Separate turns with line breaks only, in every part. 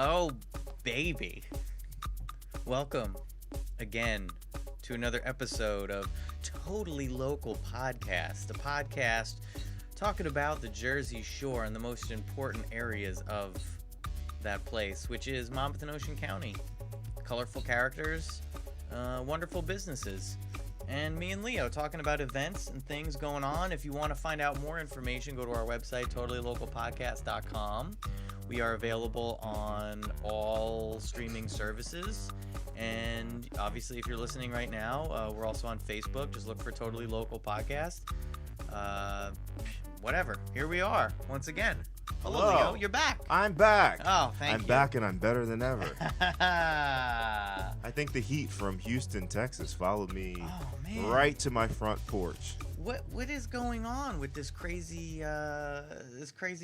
Oh, baby. Welcome again to another episode of Totally Local Podcast, a podcast talking about the Jersey Shore and the most important areas of that place, which is Monmouth and Ocean County. Colorful characters, wonderful businesses, and me and Leo talking about events and things going on. If you want to find out more information, go to our website, totallylocalpodcast.com. We are available on all streaming services. And obviously, if you're listening right now, we're also on Facebook. Just look for Totally Local Podcast. Whatever. Here we are once again. Hello, Leo. You're back.
I'm back.
Oh, thank you.
I'm back and I'm better than ever. I think the heat from Houston, Texas followed me right to my front porch.
What is going on with this crazy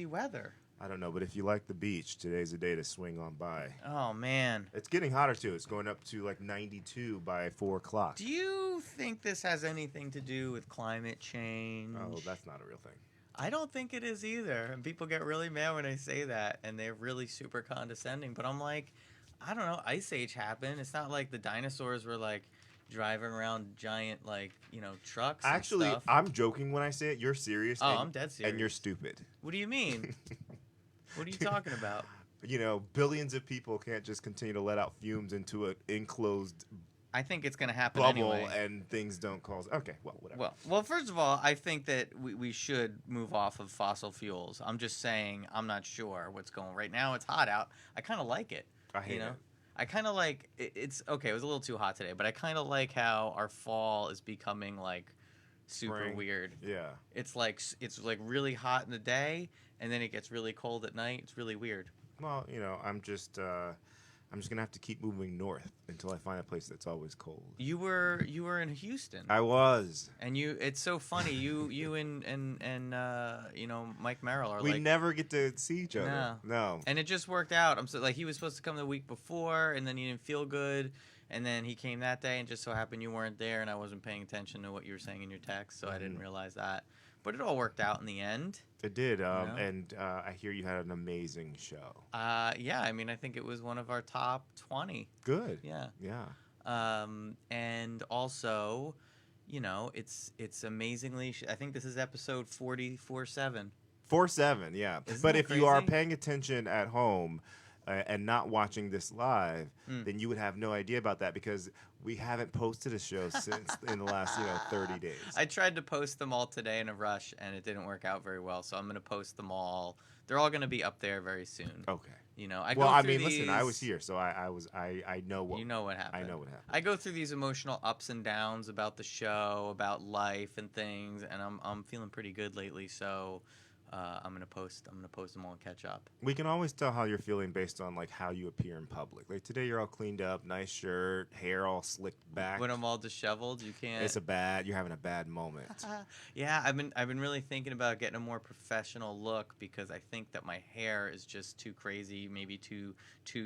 weather?
I don't know, but if you like the beach, today's a day to swing on by.
Oh, man.
It's getting hotter, too. It's going up to like 92 by 4 o'clock.
Do you think this has anything to do with climate change?
Oh, that's not a real thing.
I don't think it is either. And people get really mad when I say that, and they're really super condescending. But I'm like, I don't know. Ice Age happened. It's not like the dinosaurs were like driving around giant, like, trucks.
Actually,
and stuff.
I'm joking when I say it. You're serious.
Oh, I'm dead serious.
And you're stupid.
What do you mean? What are you talking about?
Billions of people can't just continue to let out fumes into an enclosed
I think it's going to happen
bubble
anyway.
And things don't cause. Okay, well, whatever.
Well, first of all, I think that we should move off of fossil fuels. I'm just saying I'm not sure what's going. Right now, it's hot out. I kind of like it.
I hate it.
I kind of like it's okay. It was a little too hot today, but I kind of like how our fall is becoming like super
Spring.
weird.
Yeah.
It's like really hot in the day, and then it gets really cold at night. It's really weird.
Well, I'm just gonna have to keep moving north until I find a place that's always cold.
You were in Houston.
I was.
And it's so funny. You and Mike Merrill are
we never get to see each other. No.
And it just worked out. I'm so like he was supposed to come the week before, and then he didn't feel good, and then he came that day, and just so happened you weren't there, and I wasn't paying attention to what you were saying in your text, so I didn't realize that. But it all worked out in the end.
It did, and I hear you had an amazing show.
Yeah, I mean, I think it was one of our top 20.
Good.
Yeah.
Yeah.
And also, it's amazingly. I think this is episode 47.
47, yeah.
Isn't
but
that
if
crazy?
you are paying attention at home and not watching this live, then you would have no idea about that because we haven't posted a show since in the last 30 days.
I tried to post them all today in a rush, and it didn't work out very well. So I'm going to post them all. They're all going to be up there very soon.
Okay.
Listen,
I was here, so I know what.
You know what happened.
I know what happened.
I go through these emotional ups and downs about the show, about life and things, and I'm feeling pretty good lately. So I'm gonna post them all and catch up.
We can always tell how you're feeling based on like how you appear in public. Like today, you're all cleaned up, nice shirt, hair all slicked back.
When I'm all disheveled, you can't.
You're having a bad moment.
Yeah, I've been really thinking about getting a more professional look because I think that my hair is just too crazy, maybe too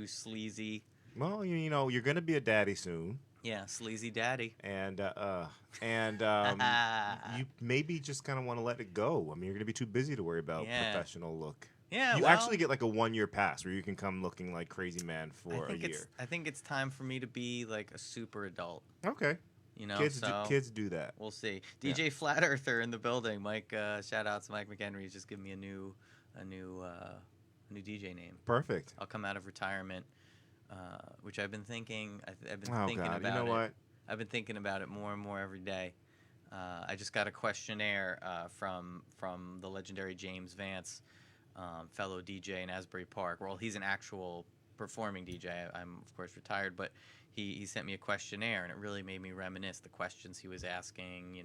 sleazy.
Well, you're gonna be a daddy soon.
Yeah, sleazy daddy.
And you maybe just kind of want to let it go. I mean, you're going to be too busy to worry about professional look.
Yeah,
you actually get like a 1-year pass where you can come looking like crazy man for a year.
I think it's time for me to be like a super adult.
Okay. Kids do that.
We'll see. DJ Flat Earther in the building. Mike, shout out to Mike McHenry. He's just giving me a new DJ name.
Perfect.
I'll come out of retirement. Which I've been thinking. I've been
oh
thinking
God,
about
you know
it.
what?
I've been thinking about it more and more every day. I just got a questionnaire from the legendary James Vance, fellow DJ in Asbury Park. Well, he's an actual performing DJ. I'm of course retired, but he sent me a questionnaire, and it really made me reminisce. The questions he was asking,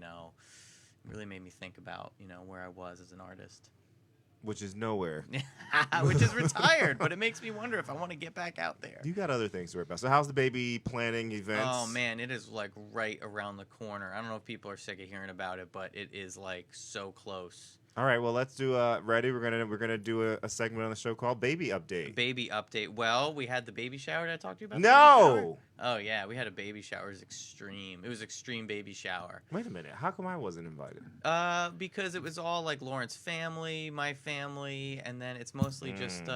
really made me think about where I was as an artist.
Which is nowhere.
Which is retired, but it makes me wonder if I want to get back out there.
You got other things to worry about. So how's the baby planning events?
Oh, man, it is like right around the corner. I don't know if people are sick of hearing about it, but it is like so close.
All right, well, let's do ready. We're gonna do a segment on the show called Baby Update.
Baby Update. Well, we had the baby shower. Did I talk to you about?
No.
Oh yeah, we had a baby shower. It was extreme. It was extreme baby shower.
Wait a minute. How come I wasn't invited?
Because it was all like Lauren's family, my family, and then it's mostly just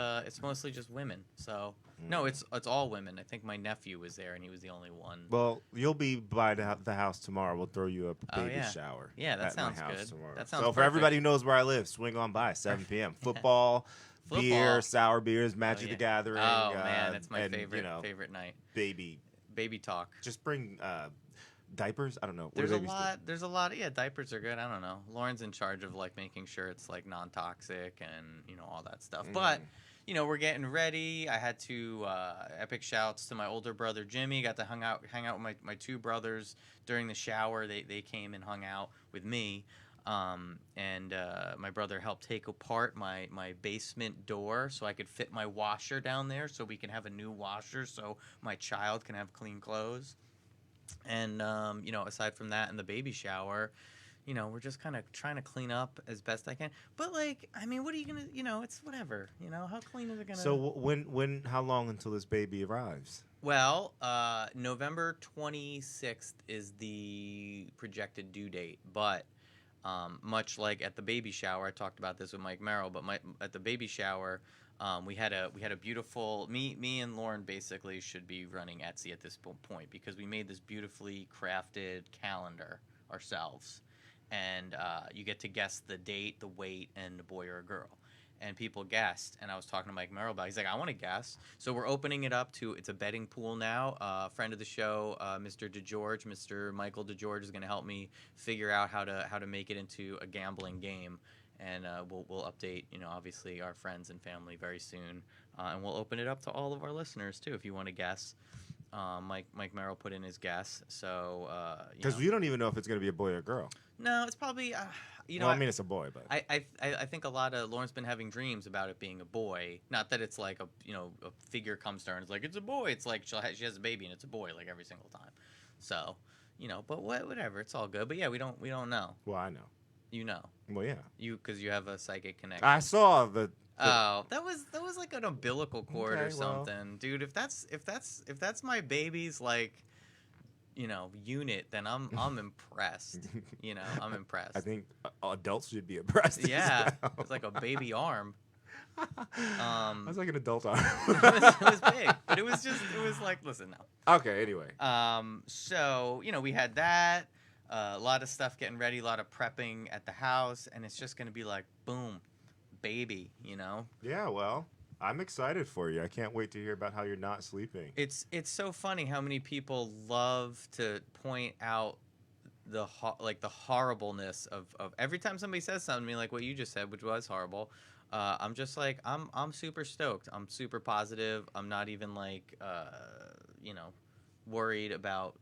women. So no, it's all women. I think my nephew was there, and he was the only one.
Well, you'll be by the house tomorrow. We'll throw you a baby
yeah.
shower.
Yeah, that
at
sounds
my house
good.
Tomorrow.
That sounds
so for
perfect.
everybody who knows where I live, swing on by 7 p.m. Football, beer, sour beers, Magic the Gathering.
Oh man, that's my
and,
favorite night.
Baby
talk.
Just bring diapers. I don't know.
There's a lot. Yeah, diapers are good. I don't know. Lauren's in charge of like making sure it's like non-toxic and all that stuff. But we're getting ready. I had to epic shouts to my older brother Jimmy. Got to hang out with my two brothers during the shower. They came and hung out with me. And my brother helped take apart my basement door so I could fit my washer down there so we can have a new washer so my child can have clean clothes. And, aside from that and the baby shower, we're just kind of trying to clean up as best I can. But, like, I mean, what are you going to, it's whatever. How clean is it going to...
So how long until this baby arrives?
Well, November 26th is the projected due date. But much like at the baby shower, I talked about this with Mike Merrill, but at the baby shower... we had a beautiful me and Lauren basically should be running Etsy at this point because we made this beautifully crafted calendar ourselves, and you get to guess the date, the weight, and the boy or a girl, and people guessed. And I was talking to Mike Merrill about it. He's like, I want to guess. So we're opening it up to it's a betting pool now. Friend of the show, Mr. Michael DeGeorge is going to help me figure out how to make it into a gambling game. And we'll update, obviously our friends and family very soon, and we'll open it up to all of our listeners too if you want to guess. Mike Merrill put in his guess, so
because we don't even know if it's going to be a boy or a girl.
No, it's probably
I mean it's a boy, but
I think a lot of Lauren's been having dreams about it being a boy. Not that it's like a figure comes to her and it's like it's a boy. It's like she has a baby and it's a boy like every single time. So but whatever, it's all good. But yeah, we don't know.
Well, I know.
You know.
Well, yeah.
Because you have a psychic connection.
I saw the.
Oh, that was like an umbilical cord or something, well. Dude. If that's my baby's like, unit, then I'm impressed. I'm impressed.
I think adults should be impressed.
Yeah,
as well.
It's like a baby arm.
That's like an adult arm.
it was big, but it was like, listen now.
Okay. Anyway.
So we had that. A lot of stuff getting ready, a lot of prepping at the house, and it's just going to be like, boom, baby,
Yeah, well, I'm excited for you. I can't wait to hear about how you're not sleeping.
It's so funny how many people love to point out the horribleness of every time somebody says something to me like what you just said, which was horrible. I'm just like, I'm super stoked. I'm super positive. I'm not even like, worried about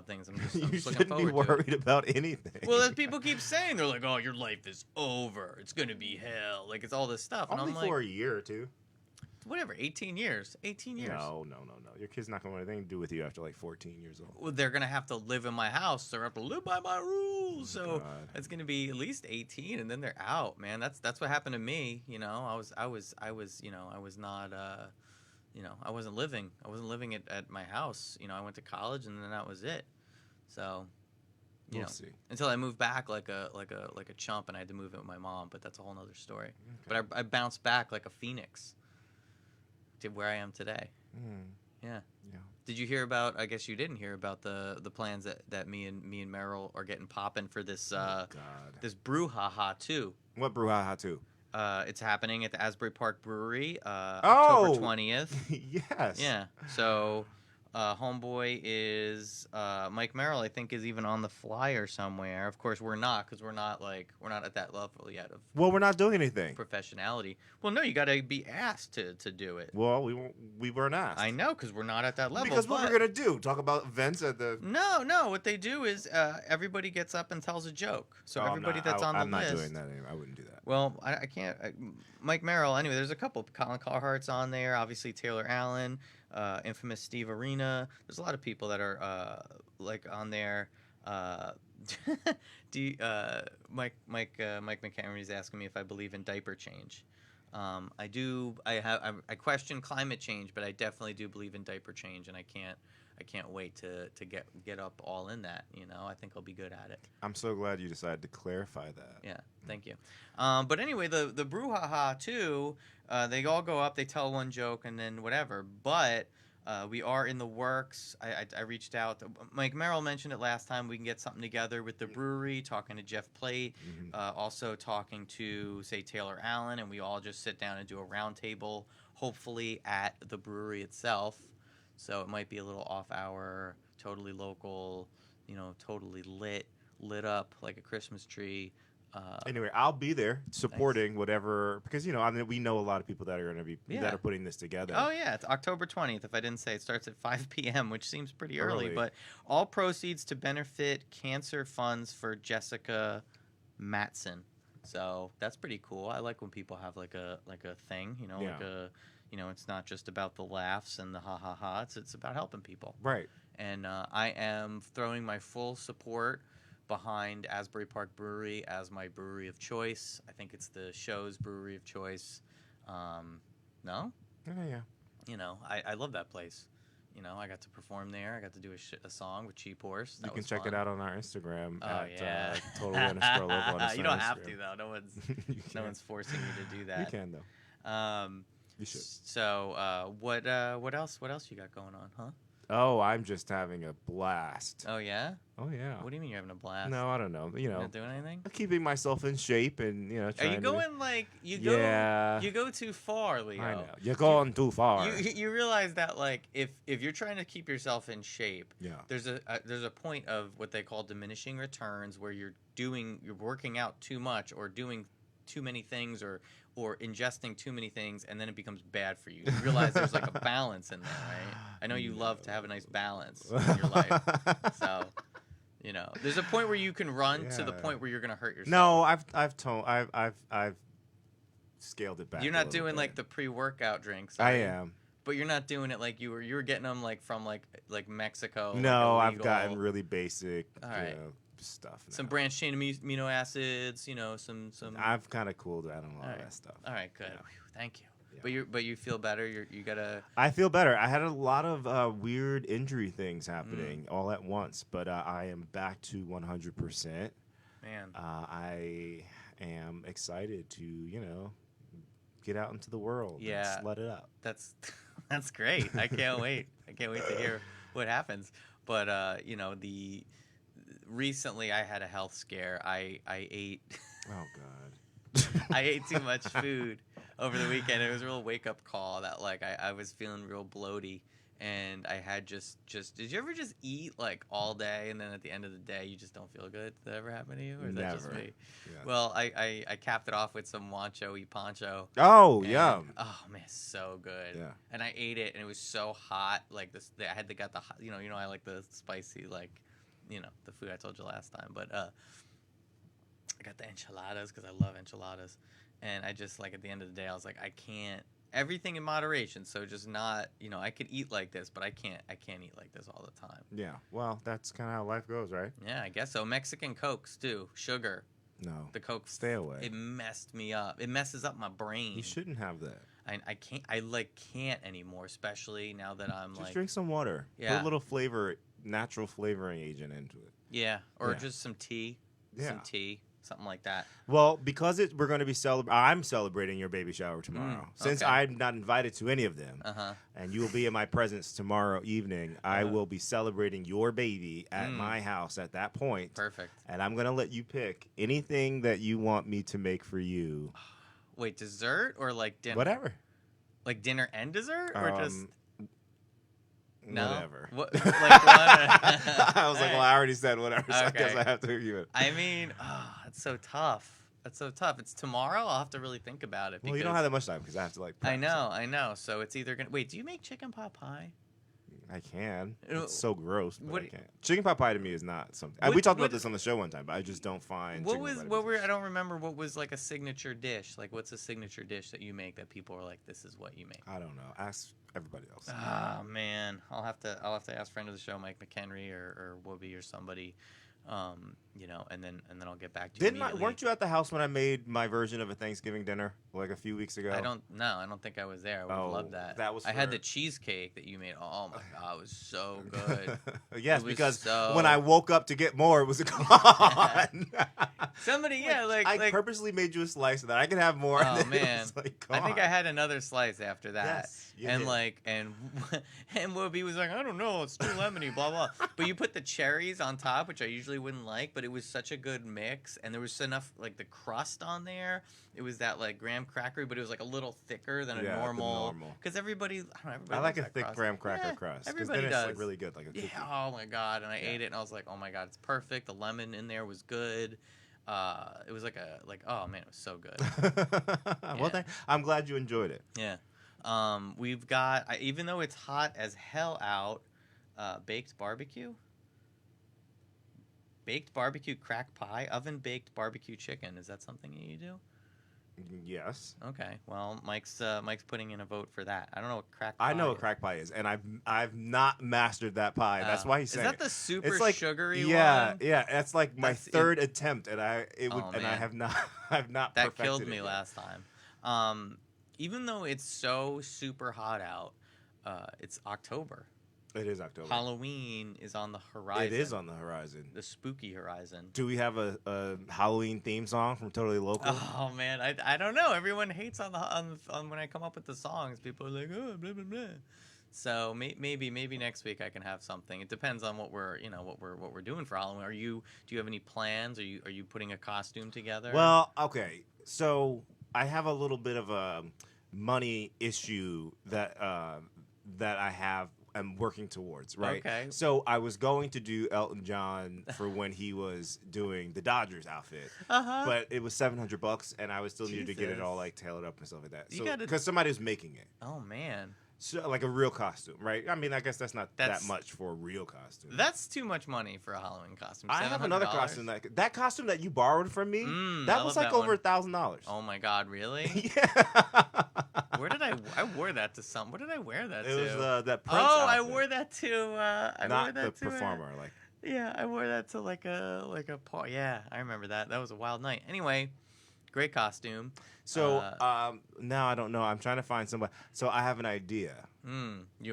things. I'm just
you
looking
shouldn't be worried about anything.
Well, as people keep saying, they're like, "Oh, your life is over. It's gonna be hell." Like it's all this stuff.
Only
and I'm
for a year or two.
Whatever. 18 years. 18 years.
No. Your kid's not gonna want anything to do with you after like 14 years old.
Well, they're gonna have to live in my house. They're gonna have to live by my rules. So
God.
it's gonna be at least 18, and then they're out. Man, that's what happened to me. I was not. I wasn't living at my house. I went to college and then that was it. So,
we'll see.
Until I moved back like a chump and I had to move in with my mom, but that's a whole nother story. Okay. But I bounced back like a phoenix to where I am today. Yeah. Did you hear about, I guess you didn't hear about the plans that me and Merrill are getting popping for this this brouhaha too.
What brouhaha too?
It's happening at the Asbury Park Brewery, October 20th.
Yes.
Yeah. So, homeboy is Mike Merrill. I think is even on the flyer somewhere. Of course, we're not because we're not at that level yet of.
Well, we're not doing anything.
Professionality. Well, no, you got to be asked to do it.
Well, we weren't asked.
I know because we're not at that level.
Because what we're gonna do? Talk about events at the.
No. What they do is everybody gets up and tells a joke. So everybody that's on the list.
I'm not doing that anymore. I wouldn't do that.
Well, I can't. Mike Merrill. Anyway, there's a couple. Colin Carhart's on there. Obviously, Taylor Allen, infamous Steve Arena. There's a lot of people that are on there. Mike McCameron is asking me if I believe in diaper change. I do. I question climate change, but I definitely do believe in diaper change, and I I can't wait to get up all in that. I think I'll be good at it.
I'm so glad you decided to clarify that.
Yeah, thank you. But anyway, the brouhaha too. They all go up, they tell one joke, and then whatever. But we are in the works. I reached out. Mike Merrill mentioned it last time. We can get something together with the brewery, talking to Jeff Plate, also talking to, say, Taylor Allen, and we all just sit down and do a roundtable, hopefully at the brewery itself. So it might be a little off-hour, totally local, totally lit up like a Christmas tree.
Anyway, I'll be there supporting whatever, because we know a lot of people that are going to be that are putting this together.
Oh yeah, it's October 20th. If I didn't say, it starts at 5 p.m., which seems pretty early. But all proceeds to benefit cancer funds for Jessica Matson. So that's pretty cool. I like when people have like a thing, like a, it's not just about the laughs and the ha ha ha. It's about helping people.
Right.
And I am throwing my full support behind Asbury Park Brewery as my brewery of choice. I think it's the show's brewery of choice. No?
Yeah.
I love that place. I got to perform there. I got to do a song with Cheap Horse.
You can check it out on our Instagram
at
totally_local.
You don't have to, though. No one's forcing you to do that.
You can, though. You should.
So what else you got going on, huh?
Oh, I'm just having a blast.
Oh, yeah?
Oh, yeah.
What do you mean you're having a blast?
No, I don't know.
You're not doing anything?
Keeping myself in shape and, trying
Are you going, you go too far, Leo.
I know. You're going too far.
You realize that, if you're trying to keep yourself in shape, there's a point of what they call diminishing returns where you're working out too much or doing too many things or ingesting too many things, and then it becomes bad for you. You realize there's a balance in there, right? I know you love to have a nice balance in your life. So, there's a point where you can run to the point where you're going to hurt yourself.
No, I've scaled it back.
You're not doing the pre-workout drinks.
I am.
But you're not doing it like you were getting them from Mexico.
No, I've gotten really basic.
All right.
Stuff now.
Some branched chain amino acids, some.
I've kind of cooled out on all that stuff.
All right, good.
Yeah.
Whew, thank you. But you feel better. You gotta.
I feel better. I had a lot of weird injury things happening all at once, but I am back to 100%.
Man.
I am excited to get out into the world. And slut it up.
That's great. I can't wait. I can't wait to hear what happens. But recently, I had a health scare. I ate.
Oh God!
I ate too much food over the weekend. It was a real wake up call that I was feeling real bloaty, and I had just. Did you ever just eat all day, and then at the end of the day you just don't feel good? Did that ever happen to you, or is that just me?
Yeah.
Well, I capped it off with some wancho y pancho.
Oh, yum!
Oh man, so good.
Yeah.
And I ate it, and it was so hot. I had got the I like the spicy the food I told you last time, but I got the enchiladas because I love enchiladas, and I just at the end of the day I was I can't, everything in moderation, so just not I could eat like this, but I can't eat like this all the time.
Yeah, well, that's kind of how life goes, right?
Yeah, I guess so. Mexican Cokes too, sugar.
No,
the Coke,
stay away.
It messed me up. It messes up my brain.
You shouldn't have that.
I can't. I can't anymore, especially now that I'm
just drink some water.
Yeah.
Put a little natural flavoring agent into it.
Yeah, or just some tea. Yeah. Some tea, something like that.
Well, because we're going to be I'm celebrating your baby shower tomorrow. Since I'm not invited to any of them, and you will be in my presence tomorrow evening, I will be celebrating your baby at my house at that point.
Perfect.
And I'm going to let you pick anything that you want me to make for you.
Wait, dessert or dinner?
Whatever.
Dinner and dessert, or just no?
Whatever.
What?
I was well, I already said whatever, so I guess I have to give it.
I mean, that's so tough. That's so tough. It's tomorrow. I'll have to really think about it.
Well, you don't have that much time because I have to prep.
I know. So it's either gonna. Wait, do you make chicken pot pie?
I can. It's so gross, but
what,
I can't. Chicken pot pie to me is not something. We talked about this on the show one time, but I just don't find.
I don't remember what was a signature dish. What's a signature dish that you make that people are this is what you make?
I don't know. Ask everybody else.
Ah man, I'll have to ask friend of the show Mike McHenry or Whoopi or somebody. and then I'll get back to you
Didn't I?
immediately.
Weren't you at the house when I made my version of a Thanksgiving dinner like a few weeks ago?
I don't think I was there. I would have loved that.
That was.
I had the cheesecake that you made. Oh my god, it was so good.
Yes,
was
because
so...
when I woke up to get more, it was gone.
Somebody,
I purposely made you a slice so that I could have more.
Oh man, I think I had another slice after that.
Yes, you
and
did.
And Whoopi was like, I don't know, it's too lemony, blah blah. But you put the cherries on top, which I usually wouldn't like, but it was such a good mix, and there was enough the crust on there. It was that graham cracker, but it was a little thicker than a normal. Because everybody,
I like a thick graham cracker crust.
Everybody
then
does.
It's really good, like a cookie.
Yeah. Oh my god! And I ate it, and I was like, oh my god, it's perfect. The lemon in there was good. It was oh man, it was so good.
Well, I'm glad you enjoyed it.
Yeah. We've got, even though it's hot as hell out, baked barbecue crack pie, oven baked barbecue chicken. Is that something that you do?
Yes.
Okay. Well, Mike's putting in a vote for that. I don't know what crack pie
I know what crack pie is, and I've not mastered that pie. That's why he's saying.
Is that the super sugary one?
Yeah. That's my third attempt, and I have not
That
perfected
killed me
it
last time. Even though it's so super hot out, it's October.
It is October.
Halloween is on the horizon.
It is on the horizon.
The spooky horizon.
Do we have a Halloween theme song from Totally Local?
Oh man, I don't know. Everyone hates on when I come up with the songs. People are like, oh, blah blah blah. So maybe next week I can have something. It depends on what we're doing for Halloween. Do you have any plans? Are you putting a costume together?
Well, okay. So I have a little bit of a money issue that I'm working towards, right?
Okay.
So I was going to do Elton John for when he was doing the Dodgers outfit, but it was $700, and I was still needed to get it all tailored up and stuff like that. So because somebody was making it.
Oh man.
So like a real costume, right? I mean, I guess that's not that much for a real costume.
That's too much money for a Halloween costume.
I have another costume that costume that you borrowed from me. That was like over $1,000.
Oh my god, really?
Yeah.
Where did I wore that to some? What did I wear that to?
It was that Prince
outfit.
I
wore that to.
Not the performer, like.
Yeah, I wore that to like a party. Yeah, I remember that. That was a wild night. Anyway, great costume.
So now I don't know. I'm trying to find somebody. So I have an idea.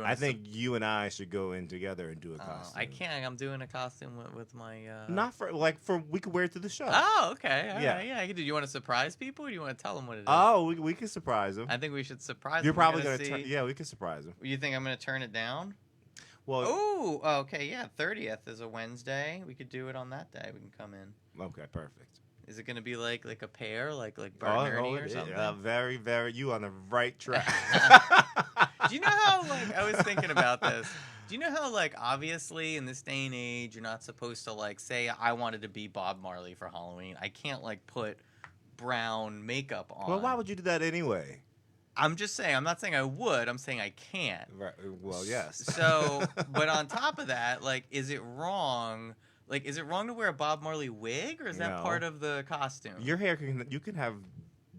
I think you and I should go in together and do a costume.
I can't. I'm doing a costume with my.
Not for we could wear it to the show.
Oh, okay. All right, yeah. I could do. You want to surprise people, or do you want to tell them what it is?
Oh, we could surprise them.
I think we should surprise them.
You're probably gonna turn. Yeah, we could surprise them.
You think I'm gonna turn it down?
Well.
Oh, okay. Yeah, 30th is a Wednesday. We could do it on that day. We can come in.
Okay, perfect.
Is it gonna be like a pair, like Bert and Ernie or something?
Very, very. You on the right track.
Do you know how I was thinking about this? Do you know how obviously in this day and age you're not supposed to say I wanted to be Bob Marley for Halloween. I can't put brown makeup on.
Well, why would you do that anyway?
I'm just saying. I'm not saying I would. I'm saying I can't.
Right. Well, yes.
So, but on top of that, is it wrong? Is it wrong to wear a Bob Marley wig, or is that part of the costume?
Your hair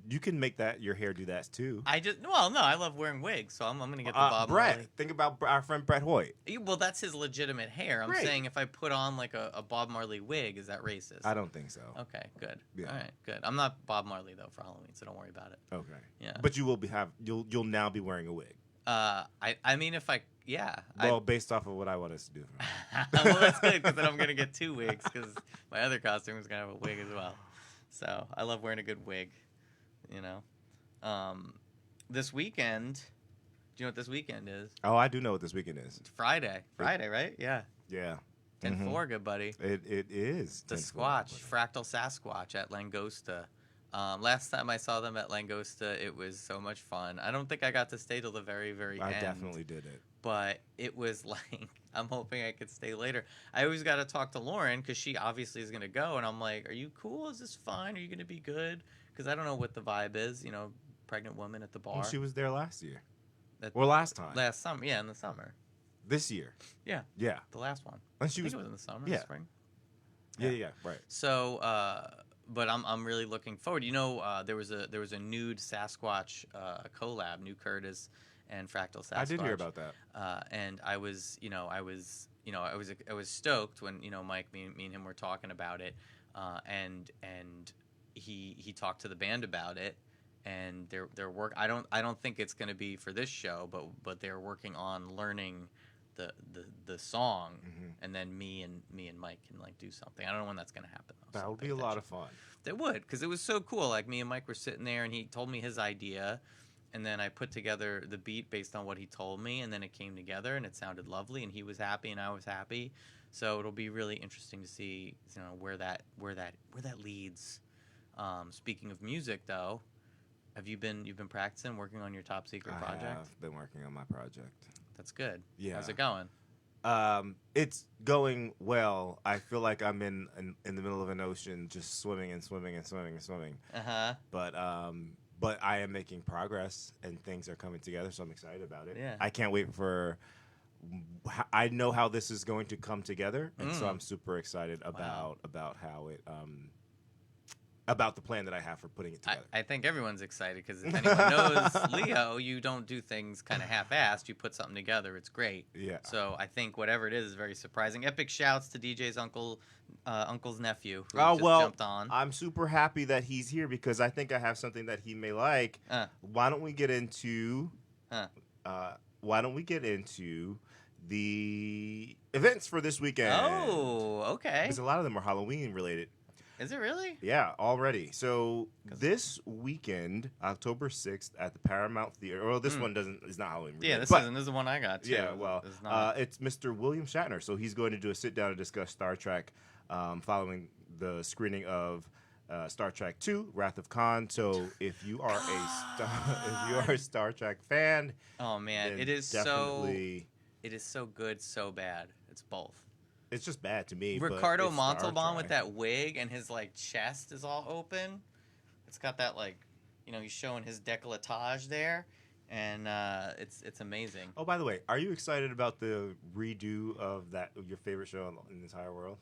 you can make your hair do that too.
No, I love wearing wigs, so I'm gonna get the Bob Marley.
Think about our friend Brett Hoyt.
Well, that's his legitimate hair. I'm saying if I put on a Bob Marley wig, is that racist?
I don't think so.
Okay, good.
Yeah.
All right, good. I'm not Bob Marley though for Halloween, so don't worry about it.
Okay.
Yeah.
But you will you'll now be wearing a wig.
I mean, if I. Yeah.
Well, based off of what I want us to do.
Well, that's good, because then I'm going to get 2 wigs, because my other costume is going to have a wig as well. So I love wearing a good wig, This weekend, do you know what this weekend is?
Oh, I do know what this weekend is.
It's Friday. Friday, right? Yeah.
Yeah.
10-4, good buddy.
It is.
The Squatch, Fractal Sasquatch at Langosta. Last time I saw them at Langosta, it was so much fun. I don't think I got to stay till the very, very end.
I definitely did it.
But it was I'm hoping I could stay later. I always got to talk to Lauren, because she obviously is going to go. And I'm like, are you cool? Is this fine? Are you going to be good? Because I don't know what the vibe is, pregnant woman at the bar.
Well, she was there last year. Last time.
Last summer. Yeah, in the summer.
This year.
Yeah.
Yeah.
The last one.
And
I think it was in the summer,
yeah.
The spring.
Yeah, right.
So, but I'm really looking forward. There was a nude Sasquatch collab, New Curtis and Fractal Sasquatch.
I did hear about that.
And I was stoked when Mike, me and him were talking about it. and he talked to the band about it, and their work. I don't think it's going to be for this show, but they're working on learning the song, and then me and Mike can like do something. I don't know when that's going to happen though.
That would be a lot of fun.
It would, because it was so cool. Like me and Mike were sitting there, and he told me his idea, and then I put together the beat based on what he told me, and then it came together, and it sounded lovely, and he was happy, and I was happy. So it'll be really interesting to see, where that leads. Speaking of music, though, you've been practicing, working on your top secret project?
I have been working on my project.
That's good.
Yeah.
How's it going?
It's going well. I feel like I'm in the middle of an ocean, just swimming and swimming and swimming and swimming. But I am making progress, and things are coming together, so I'm excited about it.
Yeah.
I can't wait for. I know how this is going to come together, and so I'm super excited about how it. About the plan that I have for putting it together.
I think everyone's excited, because if anyone knows Leo, you don't do things kind of half-assed. You put something together. It's great. Yeah. So I think whatever it is very surprising. Epic shouts to DJ's uncle's nephew who just jumped on.
I'm super happy that he's here, because I think I have something that he may like. Why don't we get into the events for this weekend?
Oh, okay.
Because a lot of them are Halloween related.
Is it really?
Yeah, already. So this weekend, October 6th, at the Paramount Theater. Well, this one is not Halloween related.
Yeah, this isn't. This is the one I got too.
Yeah, well, it's Mr. William Shatner. So he's going to do a sit down and discuss Star Trek, following the screening of Star Trek II: Wrath of Khan. So if you are a Star Trek fan,
oh man, it is so good, so bad. It's both.
It's just bad to me.
Ricardo Montalban with that wig, and his like chest is all open. It's got that like, he's showing his décolletage there, and it's amazing.
Oh, by the way, are you excited about the redo of your favorite show in the entire world?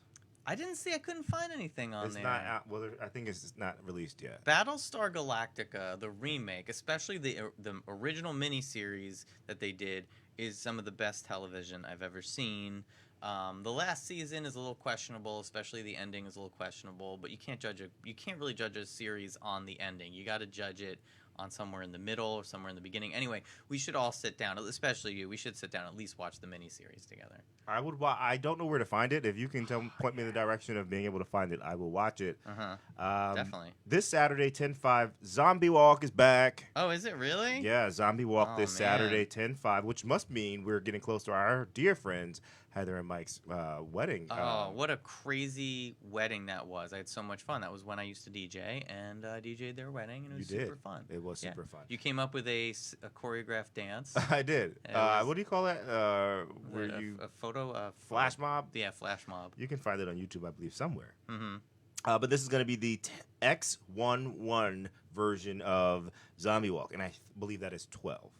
I didn't see. I couldn't find anything on there.
It's not out. Well, I think it's not released yet.
Battlestar Galactica, the remake, especially the original miniseries that they did, is some of the best television I've ever seen. The last season is a little questionable, especially the ending is a little questionable. But you can't really judge a series on the ending. You got to judge it on somewhere in the middle or somewhere in the beginning. Anyway, we should all sit down, especially you. We should sit down and at least watch the miniseries together.
I would. I don't know where to find it. If you can point me in the direction of being able to find it, I will watch it.
Definitely.
This Saturday, 10/5, Zombie Walk is back.
Oh, is it really?
Yeah, Zombie Walk this Saturday, 10/5, which must mean we're getting close to our dear friends Heather and Mike's wedding.
Oh, what a crazy wedding that was. I had so much fun. That was when I used to DJ, and I DJ'd their wedding, and it was super fun.
It was super fun.
You came up with a choreographed dance.
I did. What do you call that?
A photo?
Flash mob?
Yeah, flash mob.
You can find it on YouTube, I believe, somewhere. But this is going to be the X11 version of Zombie Walk, and I believe that is 12.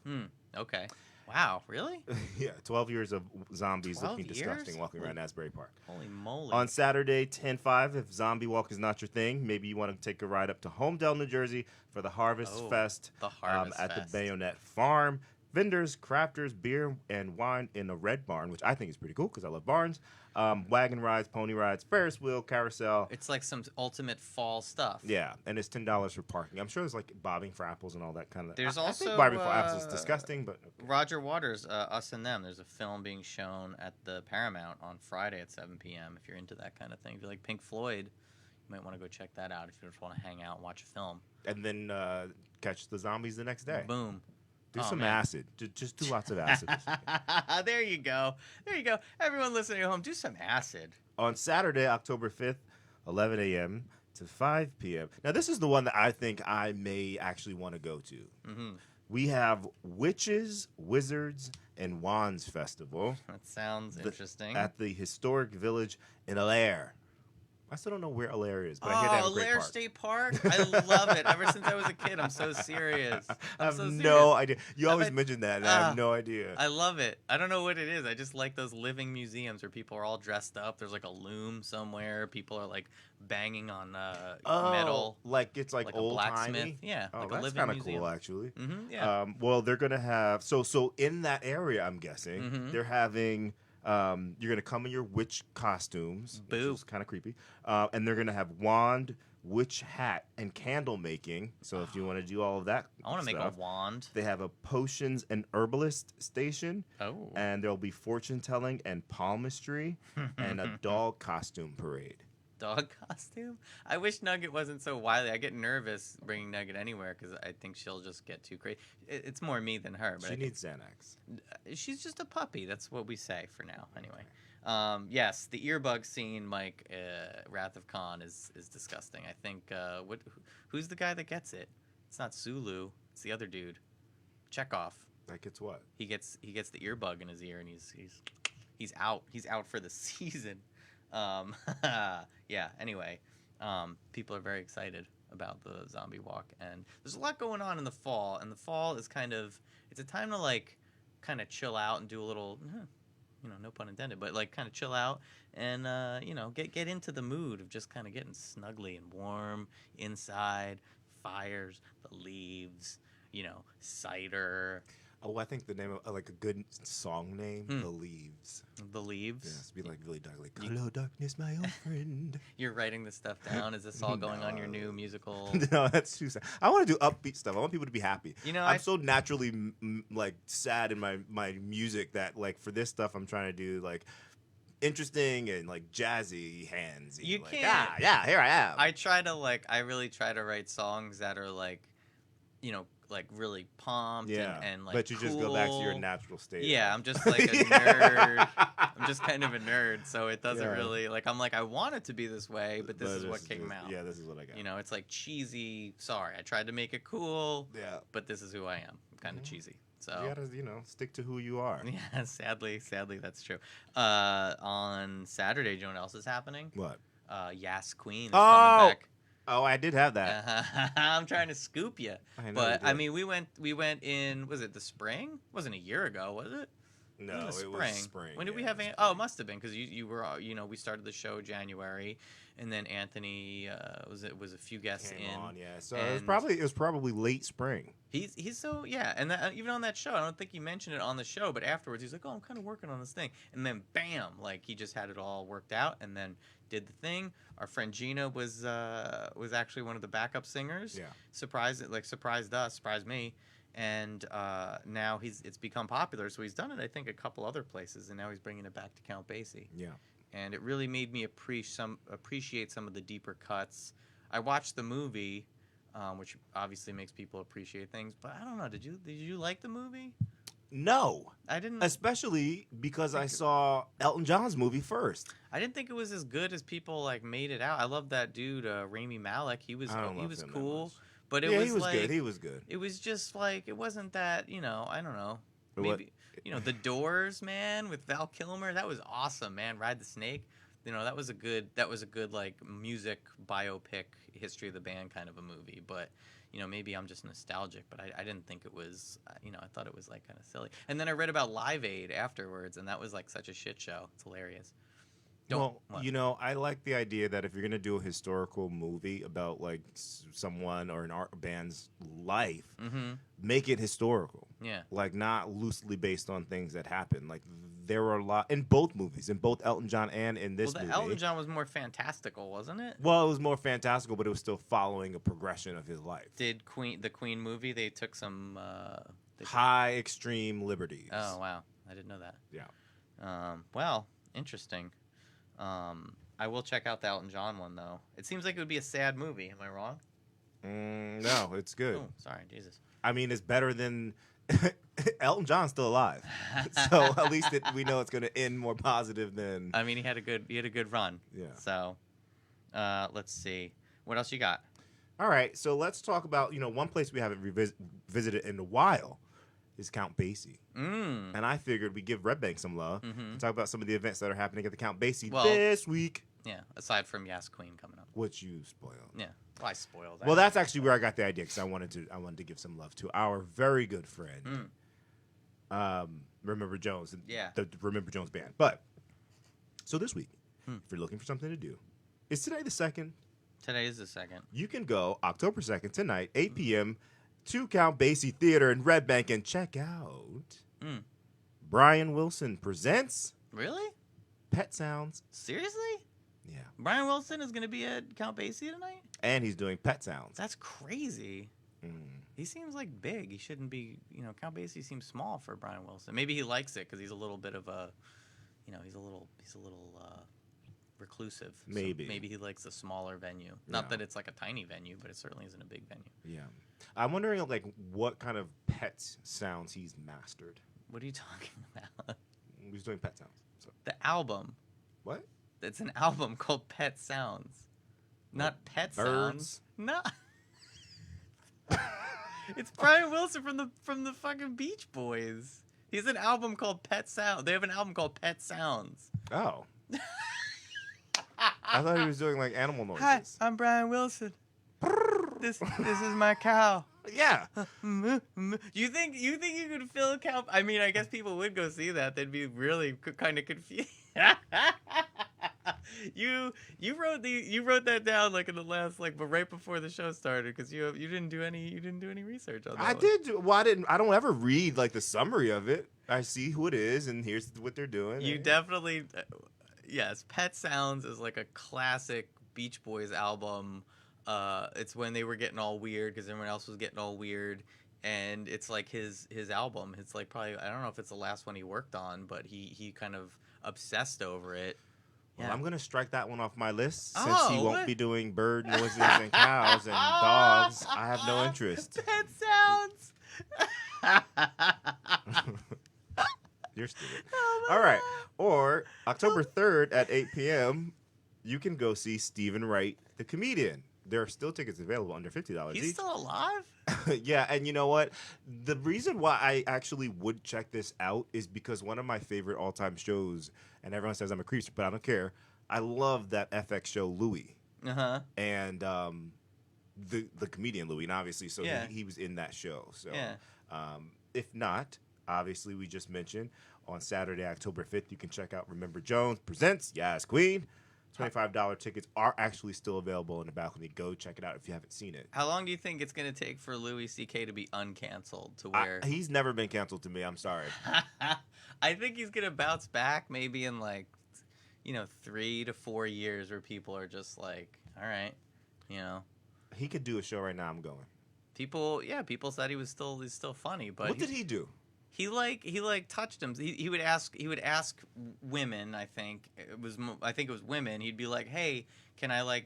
Okay. Wow, really?
Yeah, 12 years of zombies looking disgusting walking around Asbury Park.
Holy moly.
On Saturday, 10/5, if Zombie Walk is not your thing, maybe you want to take a ride up to Homedale, New Jersey for the Harvest Fest at the Bayonet Farm. Vendors, crafters, beer, and wine in a red barn, which I think is pretty cool because I love barns. Wagon rides, pony rides, Ferris wheel, carousel.
It's like some ultimate fall stuff.
Yeah, and it's $10 for parking. I'm sure there's like bobbing for apples and all that kind of.
There's
I
also
think bobbing for apples is disgusting, but okay.
Roger Waters, Us and Them. There's a film being shown at the Paramount on Friday at 7 p.m. If you're into that kind of thing, if you like Pink Floyd, you might want to go check that out if you just want to hang out and watch a film.
And then catch the zombies the next day.
Boom.
Do some acid. Just do lots of acid.
There you go. There you go. Everyone listening at home, do some acid.
On Saturday, October 5th, 11 a.m. to 5 p.m. Now, this is the one that I think I may actually want to go to. We have Witches, Wizards, and Wands Festival.
That sounds interesting.
At the historic village in Allaire. I still don't know where Allaire is, but I hear they have a great
Allaire
park.
State Park? I love it. Ever since I was a kid, I'm so serious.
I have no idea. You always mention that, and I have no idea.
I love it. I don't know what it is. I just like those living museums where people are all dressed up. There's like a loom somewhere. People are like banging on metal.
Like it's like old
blacksmith. Yeah, like a living
kind of
museum.
cool, actually.
Yeah.
Well, they're gonna have so in that area. I'm guessing they're having You're going to come in your witch costumes,
Boo.
which is kind of creepy. And they're going to have wand, witch hat, and candle making. So if you want to do all of that
I want to make a wand.
They have a potions and herbalist station.
Oh.
And there'll be fortune telling and palmistry and a dog costume parade.
Dog costume? I wish Nugget wasn't so wily. I get nervous bringing Nugget anywhere because I think she'll just get too crazy. It's more me than her. But
she needs Xanax.
She's just a puppy. That's what we say for now, anyway. Yes, the earbug scene, Mike, Wrath of Khan is disgusting. I think who's the guy that gets it? It's not Sulu. It's the other dude, Chekhov.
That gets what?
He gets the earbug in his ear, and he's out. He's out for the season. Yeah, anyway, people are very excited about the zombie walk, and there's a lot going on in the fall, and the fall is it's a time to kind of chill out and do a little, no pun intended, but kind of chill out and, get into the mood of just kind of getting snuggly and warm inside, fires, the leaves, cider.
Oh, I think the name of a good song name, The Leaves.
The Leaves?
Yeah, it's be really dark, hello darkness, my old friend.
You're writing this stuff down? Is this all going on your new musical?
No, that's too sad. I want to do upbeat stuff. I want people to be happy. I'm so naturally sad in my music that for this stuff I'm trying to do interesting and jazzy hands.
You can't.
Yeah, here I am.
I really try to write songs that are really pumped and
but you
cool.
just go back to your natural state.
Yeah, I'm just a nerd. I'm just kind of a nerd, so it doesn't really I want it to be this way, but this is what came out.
Yeah, this is what I got.
It's cheesy. Sorry, I tried to make it cool.
Yeah,
but this is who I am. I'm kind of cheesy. So
you gotta, stick to who you are.
Yeah, sadly, that's true. On Saturday, do you know what else is happening?
What?
Yas Queen is coming back.
Oh, I did have that.
I'm trying to scoop you.
I
mean, we went in. Was it the spring? It wasn't a year ago, was it?
No, it was spring.
When did we have? Oh, it must have been because you were. We started the show January, and then Anthony was a few guests
Came
in.
on, yeah. So it was probably late spring.
He's so and even on that show, I don't think he mentioned it on the show, but afterwards he's like, "Oh, I'm kind of working on this thing," and then bam, he just had it all worked out, and then did the thing. Our friend Gina was actually one of the backup singers.
Yeah.
Surprised us, surprised me. And now it's become popular, so he's done it, I think, a couple other places, and now he's bringing it back to Count Basie.
Yeah.
And it really made me appreciate some of the deeper cuts. I watched the movie, which obviously makes people appreciate things, but I don't know. Did you like the movie?
No,
I didn't.
Especially because I saw Elton John's movie first.
I didn't think it was as good as people made it out. I love that dude, Rami Malek. He was cool, but he was
good. He was good.
It was just it wasn't that I don't know. Maybe The Doors, man, with Val Kilmer. That was awesome, man. Ride the Snake. That was a good music biopic, history of the band kind of a movie, but. Maybe I'm just nostalgic, but I didn't think it was, I thought it was kind of silly. And then I read about Live Aid afterwards, and that was such a shit show. It's hilarious.
I like the idea that if you're going to do a historical movie about someone or an art band's life, make it historical.
Yeah.
Not loosely based on things that happen. There were a lot in both movies, in both Elton John and in this movie.
Elton John was more fantastical, wasn't it?
Well, it was more fantastical, but it was still following a progression of his life.
Did the Queen movie, they took some...
high extreme liberties.
Oh, wow. I didn't know that.
Yeah.
Well, interesting. I will check out the Elton John one, though. It seems like it would be a sad movie. Am I wrong?
No, it's good.
Oh, sorry. Jesus.
I mean, it's better than... Elton John's still alive, so at least we know it's going to end more positive than.
I mean, he had a good run.
Yeah.
So, let's see, what else you got?
All right, so let's talk about one place we haven't visited in a while is Count Basie, and I figured we'd give Red Bank some love and talk about some of the events that are happening at the Count Basie this week.
Yeah, aside from Yas Queen coming up,
which you spoiled.
Yeah. Well, I spoiled that.
Well, that's actually where I got the idea because I wanted to give some love to our very good friend, Remember Jones, the Remember Jones band. But so this week, if you're looking for something to do, is today the 2nd?
Today is the 2nd.
You can go October 2nd tonight, 8 p.m. to Count Basie Theater in Red Bank and check out Brian Wilson Presents
Really?
Pet Sounds.
Seriously?
Yeah.
Brian Wilson is going to be at Count Basie tonight?
And he's doing Pet Sounds.
That's crazy. He seems like big. He shouldn't be, Count Basie seems small for Brian Wilson. Maybe he likes it because he's a little bit of a, he's a little reclusive.
Maybe.
So maybe he likes a smaller venue. Not that it's like a tiny venue, but it certainly isn't a big venue.
Yeah. I'm wondering, like, what kind of pet sounds he's mastered.
What are you talking about?
He's doing Pet Sounds. So.
The album.
What?
It's an album called Pet Sounds. Not Pet
Birds?
Sounds. No. It's Brian Wilson from the fucking Beach Boys. He has an album called Pet Sounds. They have an album called Pet Sounds.
Oh. I thought he was doing like animal noises.
Hi, I'm Brian Wilson. This is my cow.
Yeah.
You think you could fill a cow? I mean, I guess people would go see that. They'd be really kind of confused. You wrote that down like in the last but right before the show started because you didn't do any research on that.
I did. Well, I don't ever read like the summary of it. I see who it is and here's what they're doing.
You definitely, yes. Pet Sounds is like a classic Beach Boys album. It's when they were getting all weird because everyone else was getting all weird, and it's like his album. It's like probably, I don't know if it's the last one he worked on, but he kind of obsessed over it.
Well, I'm gonna strike that one off my list since
Oh,
he won't
what?
be doing bird noises and cows and dogs. I have no interest.
Pet Sounds.
You're stupid. All right. Or October 3rd at 8 p.m., you can go see Stephen Wright, the comedian. There are still tickets available under $50
He's
each.
still alive?
Yeah, and you know what? The reason why I actually would check this out is because one of my favorite all-time shows, and everyone says I'm a creeper, but I don't care. I love that FX show, Louie.
Uh-huh.
And the comedian Louie, and obviously, so
Yeah.
he was in that show. So,
Yeah.
if not, obviously, we just mentioned on Saturday, October 5th, you can check out Remember Jones Presents Yes Queen. $25 tickets are actually still available in the balcony. Go check it out if you haven't seen it.
How long do you think it's going to take for Louis C.K. to be uncanceled to where...
He's never been canceled to me. I'm sorry.
I think he's going to bounce back maybe in 3 to 4 years where people are just like, all right,
He could do a show right now. I'm going.
People said he's still funny, but
What did he do?
He touched him. He would ask women. I think it was women. He'd be like, "Hey, can I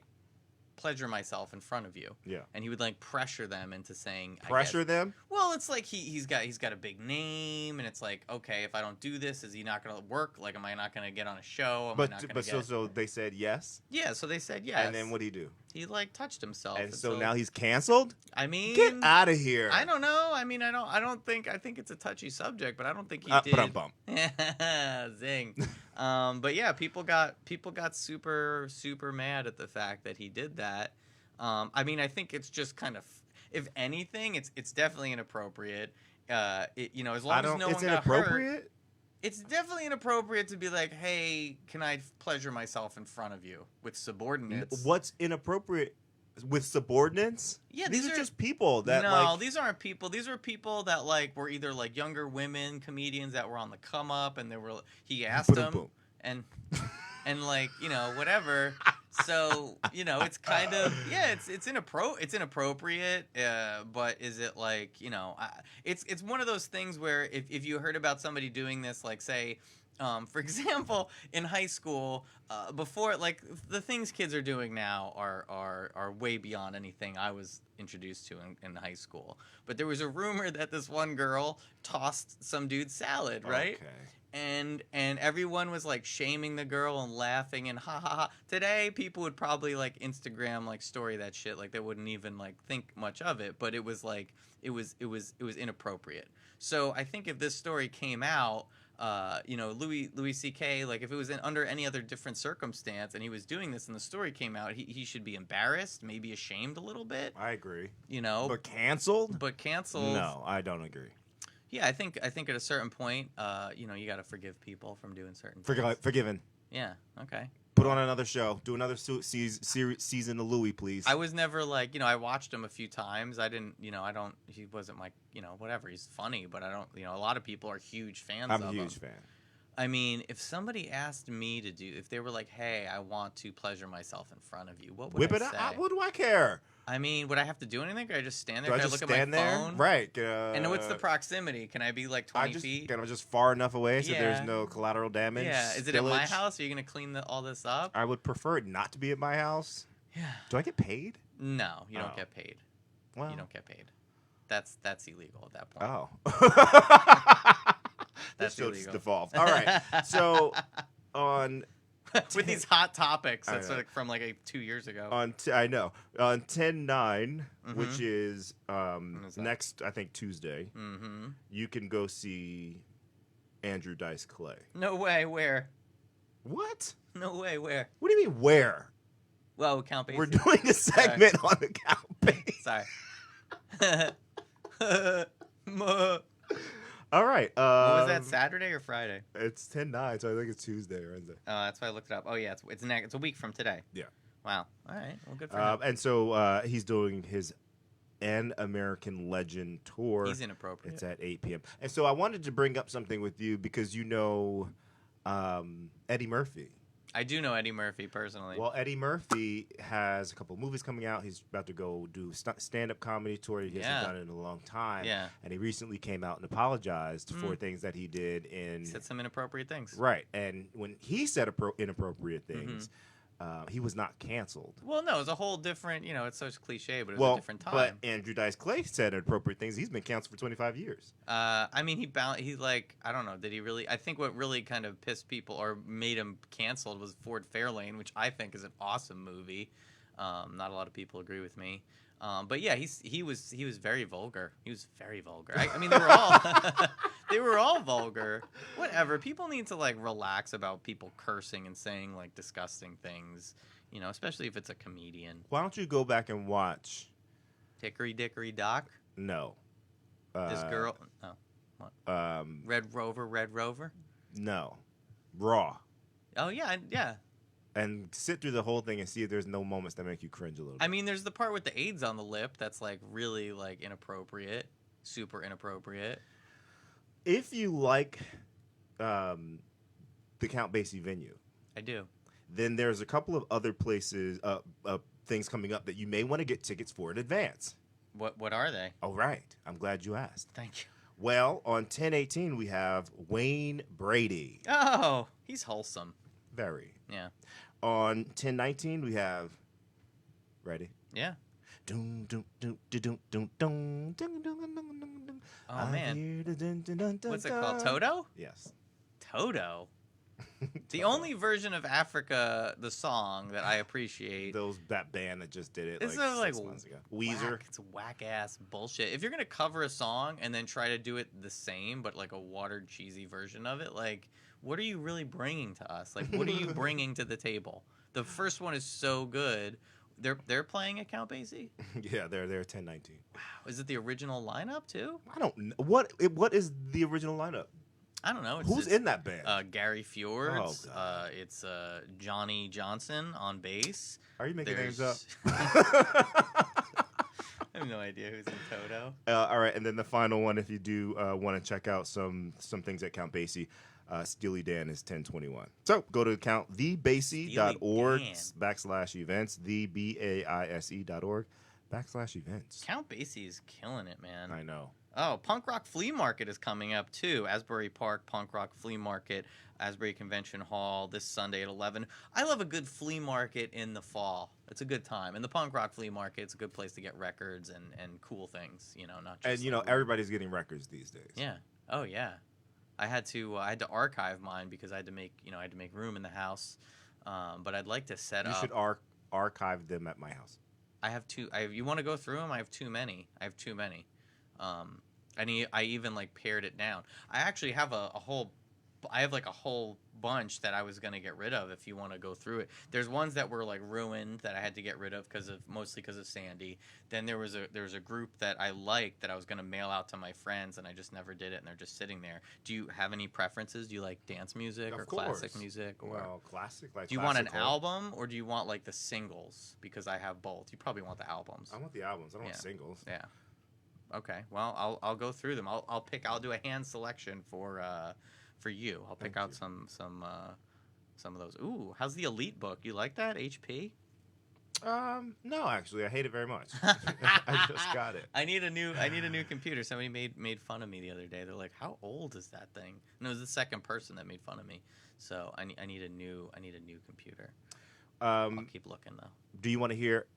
pleasure myself in front of you?"
Yeah.
And he would pressure them into saying
Pressure them?
Well, it's like he's got a big name, and it's like, okay, if I don't do this, is he not going to work? Like, am I not going to get on a show?
So they said yes.
Yeah, so they said yes.
And then what did he do?
He touched himself.
And so now he's canceled?
I mean,
get out of here.
I don't know. I mean, I think it's a touchy subject, but I don't think he did.
Ba-dum-bum.
Zing. But yeah, people got super, super mad at the fact that he did that. I mean, I think it's just kind of, if anything, it's definitely inappropriate. As long as no one
It's
got
inappropriate?
hurt. It's definitely inappropriate to be like, hey, can I pleasure myself in front of you with subordinates?
What's inappropriate with subordinates?
Yeah,
these are just people that
these aren't people. These are people that were either younger women comedians that were on the come up, and he asked them,
boom.
and whatever. So it's kind of it's inappropriate. But is it it's one of those things where if you heard about somebody doing this, say. For example, in high school, before the things kids are doing now are way beyond anything I was introduced to in high school. But there was a rumor that this one girl tossed some dude's salad, right?
Okay.
And everyone was shaming the girl and laughing and ha ha ha. Today, people would probably Instagram story that shit. They wouldn't even think much of it. But it was it was inappropriate. So I think if this story came out. Louis C.K. If it was under any other different circumstance and he was doing this and the story came out, he should be embarrassed, maybe ashamed a little bit.
I agree.
But
canceled?
No,
I don't agree.
Yeah, I think at a certain point, you got to forgive people from doing certain things.
Forgiven.
Yeah. Okay.
Put on another show. Do another season of Louis, please.
I was never I watched him a few times. I didn't, he wasn't whatever. He's funny, but I don't, a lot of people are huge fans of him.
I'm a huge fan.
I mean, if somebody asked me to do, if they were like, "Hey, I want to pleasure myself in front of you," what would
Whip
I
it
say?
out. What do I care?
I mean, would I have to do anything? Could I just stand there?
Do I
Could I
just
look at
stand
my
there?
phone?
Right.
And what's the proximity? Can I be like 20 feet?
Am I just far enough away so there's
Yeah.
no collateral damage?
Yeah. Is it at my
spillage?
house? Are you gonna clean all this up?
I would prefer it not to be at my house.
Yeah.
Do I get paid?
No, you don't
Oh.
get paid.
Well.
You don't get paid. That's illegal at that point.
Oh.
That's
This
illegal.
default. All right. So on
with these hot topics,
I
that's
know.
like from like 2 years ago.
I know on 10/9,
Mhm.
which is
is that?
next I think Tuesday,
Mm-hmm.
you can go see Andrew Dice Clay.
No way. Where?
What?
No way. Where?
What do you mean where?
Well, Count Basie.
We're doing a segment on the count base.
Sorry.
All right.
What was that? Saturday or Friday?
It's 10/9, so I think it's Tuesday or Wednesday.
Oh, that's why I looked it up. Oh yeah, it's a week from today.
Yeah.
Wow. All right. Well, good for him.
And so he's doing his An American Legend tour.
He's inappropriate.
It's at 8 p.m. And so I wanted to bring up something with you because you know Eddie Murphy.
I do know Eddie Murphy personally.
Well, Eddie Murphy has a couple of movies coming out. He's about to go do stand-up comedy tour. He hasn't done it in a long time.
Yeah.
And he recently came out and apologized for things that he did in...
He said some inappropriate things.
Right. And when he said inappropriate things, he was not canceled.
Well, no, it's a whole different, it's such cliche, but it was a different time.
But Andrew Dice Clay said inappropriate things. He's been canceled for 25 years.
I mean, he's like, I don't know, did he really? I think what really kind of pissed people or made him canceled was Ford Fairlane, which I think is an awesome movie. Not a lot of people agree with me. But yeah, he was very vulgar. He was very vulgar. I mean, they were all they were all vulgar. Whatever. People need to like relax about people cursing and saying like disgusting things. Especially if it's a comedian.
Why don't you go back and watch?
Hickory Dickory Dock.
No.
This girl. No. What? Red Rover.
No. Raw.
Oh yeah, yeah.
And sit through the whole thing and see if there's no moments that make you cringe a little bit.
I mean, there's the part with the AIDS on the lip that's like really like inappropriate, super inappropriate.
If you like the Count Basie venue,
I do.
then there's a couple of other places, things coming up that you may want to get tickets for in advance.
What are they?
All right. I'm glad you asked.
Thank you.
Well, on 10/18, we have Wayne Brady.
Oh, he's wholesome.
Very.
Yeah.
On 10/19, we have... Ready?
Yeah. Oh, man. What's it called? Toto?
Yes.
Toto? The only version of Africa, the song that I appreciate.
That band that just did it
It's
like 6 months ago. Weezer.
It's whack ass bullshit. If you're gonna cover a song and then try to do it the same, but like a watered, cheesy version of it, like, what are you really bringing to us? Like, what are you bringing to the table? The first one is so good. They're playing at Count Basie?
Yeah, they're 10/19.
Wow. Is it the original lineup too?
I don't know. What is the original lineup?
I don't know.
Who's in that band?
Gary Fjords.
Oh, God.
It's Johnny Johnson on bass.
Are you making names up?
I have no idea who's in Toto.
All right, and then the final one, if you do want to check out some things at Count Basie, Steely Dan is 10/21. So go to thebasie.org /events, thebaise.org/events.
Count Basie is killing it, man.
I know.
Oh, Punk Rock Flea Market is coming up, too. Asbury Park Punk Rock Flea Market, Asbury Convention Hall, this Sunday at 11. I love a good flea market in the fall. It's a good time. And the Punk Rock Flea Market, it's a good place to get records and cool things, not just...
And, everybody's getting records these days.
Yeah. Oh, yeah. I had to archive mine because I had to make room in the house. But I'd like to set up...
You should archive them at my house.
I have two... you want to go through them? I have too many. And I even like pared it down. I actually have a whole bunch that I was gonna get rid of. If you want to go through it, there's ones that were like ruined that I had to get rid of mostly because of Sandy. Then there was a group that I liked that I was gonna mail out to my friends, and I just never did it, and they're just sitting there. Do you have any preferences? Do you like dance music or classic music? Or
well, classic.
Do you want an album or do you want like the singles? Because I have both. You probably want the albums.
I want the albums. I don't want singles.
Yeah. Okay. Well, I'll go through them. I'll do a hand selection for for you. I'll pick out some of those. Ooh, how's the Elite book? You like that? HP?
No, actually, I hate it very much. I just got it.
I need a new computer. Somebody made fun of me the other day. They're like, "How old is that thing?" And it was the second person that made fun of me. So I need a new computer. I'll keep looking though.
Do you want to hear?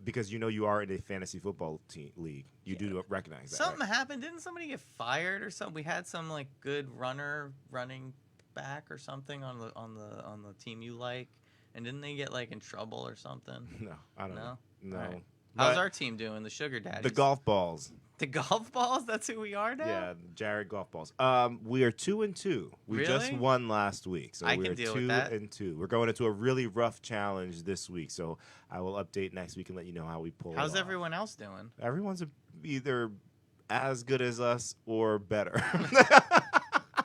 Because you are in a fantasy football league. You do recognize that.
Something
right?
happened. Didn't somebody get fired or something? We had some like good running back or something on the team you like. And didn't they get like in trouble or something?
No, I don't know. No.
Right. How's our team doing? The Sugar Daddies.
The golf balls.
The golf balls? That's who we are now?
Yeah, Jared golf balls. We are 2-2. We just won last week. So
I
we're
can deal with that.
2-2. We're going into a really rough challenge this week. So I will update next week and let you know how we pull
How's
it off.
everyone else doing?
Everyone's either as good as us or better.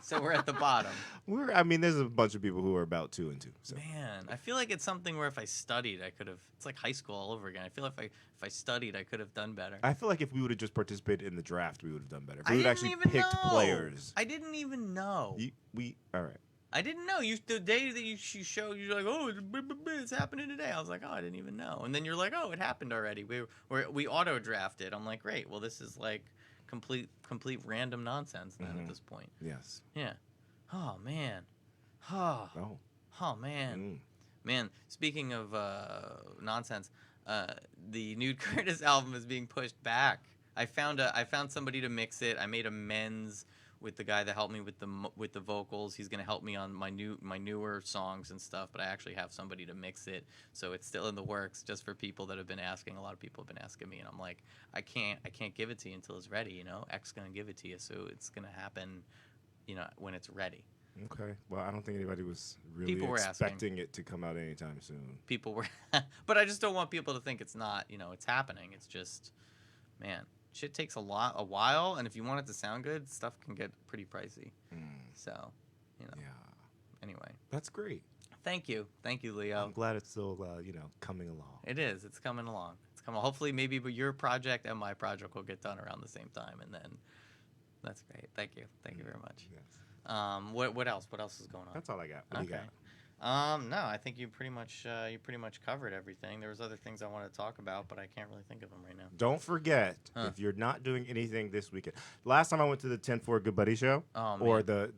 So we're at the bottom.
There's a bunch of people who are about 2-2. So.
Man, I feel like it's something where if I studied, I could have. It's like high school all over again. I feel like if I studied, I could have done better.
I feel like if we would have just participated in the draft, we would have done better. If
I
we would
didn't
actually
even
picked
know.
players.
I didn't even know.
All right.
I didn't know. The day that you showed, you're like, oh, it's happening today. I was like, oh, I didn't even know. And then you're like, oh, it happened already. We auto drafted. I'm like, great. Well, this is like complete random nonsense then at this point.
Yes.
Yeah. Oh man. Oh man. Man, speaking of nonsense, the Nude Curtis album is being pushed back. I found somebody to mix it. I made amends with the guy that helped me with the vocals. He's gonna help me on my newer songs and stuff. But I actually have somebody to mix it, so it's still in the works. Just for people that have been asking. A lot of people have been asking me, and I'm like, I can't give it to you until it's ready. X gonna give it to you, so it's gonna happen. When it's ready.
Okay. Well, I don't think anybody was really expecting it to come out anytime soon.
People were, but I just don't want people to think it's not. It's happening. It's just, man, shit takes a while, and if you want it to sound good, stuff can get pretty pricey. So,
Yeah.
Anyway.
That's great.
Thank you, Leo.
I'm glad it's still, coming along.
It is. It's coming along. Hopefully, maybe your project and my project will get done around the same time, and then. That's great. Thank you. Thank you very much.
Yes.
What else? What else is going on?
That's all I got. What do you
got? No, I think you pretty much covered everything. There was other things I wanted to talk about, but I can't really think of them right now.
Don't forget, if you're not doing anything this weekend. Last time I went to the 10-4 Good Buddy show, or the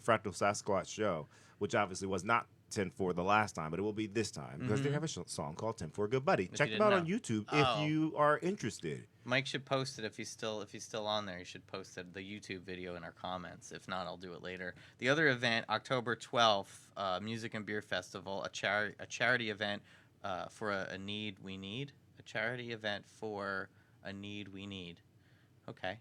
Fractal Sasquatch show, which obviously was not 10-4 the last time, but it will be this time because they have a song called 10-4 Good Buddy. Check them out on YouTube if you are interested.
Mike should post it if he's still on there. He should post the YouTube video in our comments. If not, I'll do it later. The other event, October 12th, Music and Beer Festival, a charity event for a need we need. A charity event for a need we need. Okay.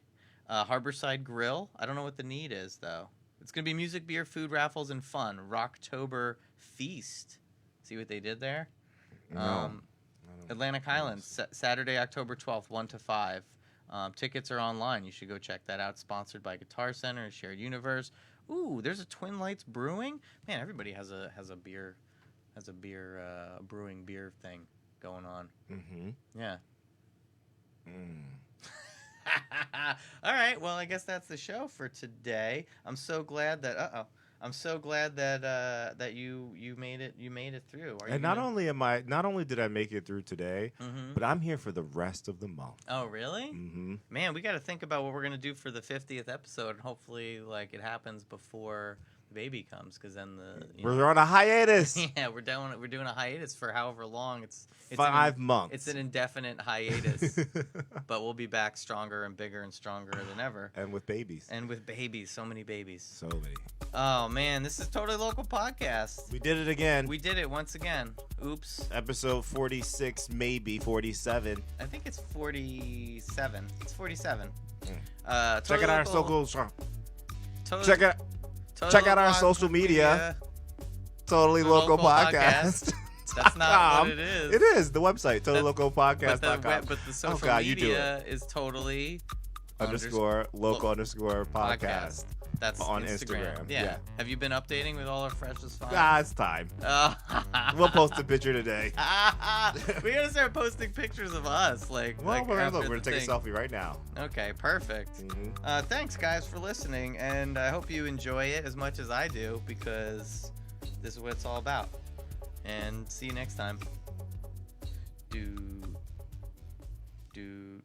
Harborside Grill. I don't know what the need is though. It's going to be music, beer, food, raffles, and fun. Rocktober Feast. See what they did there?
No.
Atlantic Highlands, Saturday, October 12th, 1 to 5. Tickets are online. You should go check that out. Sponsored by Guitar Center and Shared Universe. Ooh, there's a Twin Lights Brewing. Man, everybody has a brewing beer thing going on. Mm-hmm. Yeah. All right. Well, I guess that's the show for today. I'm so glad that that you made it through.
Not only did I make it through today, but I'm here for the rest of the month.
Oh, really?
Mm-hmm.
Man, we got to think about what we're gonna do for the 50th episode, and hopefully, it happens before the baby comes, because then
we're on a hiatus.
Yeah, we're doing a hiatus for however long. It's
5 months.
It's an indefinite hiatus, but we'll be back stronger and bigger and stronger than ever.
And with babies.
So many babies.
So many.
Oh man, this is Totally Local Podcast.
We did it again.
We did it once again. Oops.
Episode 46, maybe 47.
I think it's 47. It's 47.
Check out our socials.
Check
out our social media. Totally Local Podcast.
That's not what it is.
It is the website, totallylocalpodcast.com.
But the social media is totally
underscore local underscore podcast.
That's
on Instagram.
Yeah. Have you been updating with all our freshest finds?
It's time. We'll post a picture today.
We're gonna start posting pictures of us.
We're gonna take a selfie right now.
Okay, perfect.
Mm-hmm.
Thanks, guys, for listening, and I hope you enjoy it as much as I do, because this is what it's all about. And see you next time. Do.